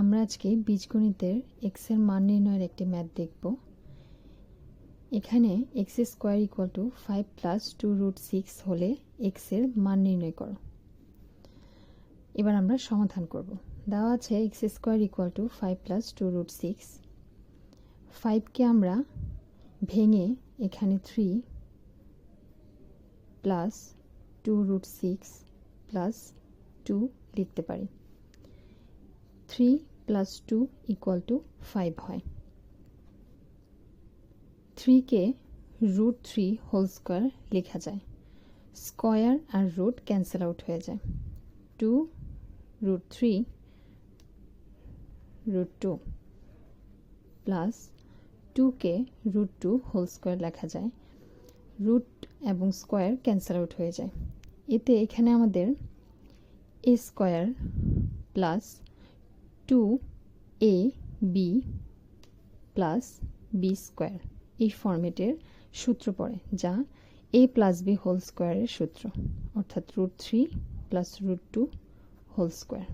আমরা আজকে বীজগণিতের এক্স এর মান নির্ণয়ের একটি ম্যাথ দেখব। এখানে x square equal to 5 plus 2√6 হলে এক্স এর মান নির্ণয় করো। এবার আমরা সমাধান করব। দেওয়া আছে x square equal to 5 plus 2√6। 5কে আমরা ভেঙে এখানে 3 প্লাস 2√6 প্লাস 2 লিখতে পারি। 3 প্লাস 2 ইকুয়াল টু 5 হয়। 3কে √3 হোল স্কোয়ার লেখা যায়। স্কোয়ার আর রুট ক্যান্সেল আউট হয়ে যায়। 2√3 √2 প্লাস 2কে √2 হোল স্কোয়ার লেখা যায়। রুট এবং স্কোয়ার ক্যান্সেল আউট হয়ে যায়। এতে এখানে আমাদের a square plus 2ab plus b square এই ফরম্যাটের সূত্র পড়ে, যা a প্লাস b হোল স্কোয়ারের সূত্র, অর্থাৎ √3 প্লাস √2 হোল স্কোয়ার।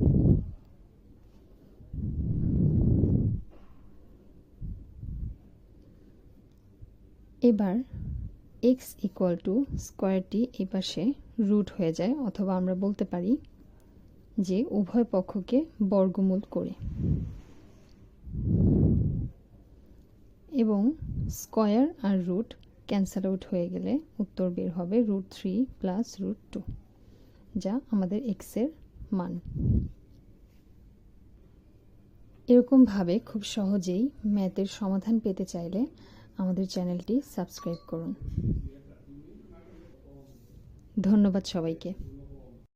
এবার x ইকুয়াল টু স্কোয়ারটি এই পাশে রুট হয়ে যায়, অথবা আমরা বলতে পারি যে উভয় পক্ষকে বর্গমূল করে, এবং স্কোয়ার আর রুট ক্যান্সেল আউট হয়ে গেলে উত্তর বের হবে √3 প্লাস √2, যা আমাদের এক্স এর মান। এরকমভাবে খুব সহজেই ম্যাথের সমাধান পেতে চাইলে আমাদের চ্যানেলটি সাবস্ক্রাইব করুন। ধন্যবাদ সবাইকে।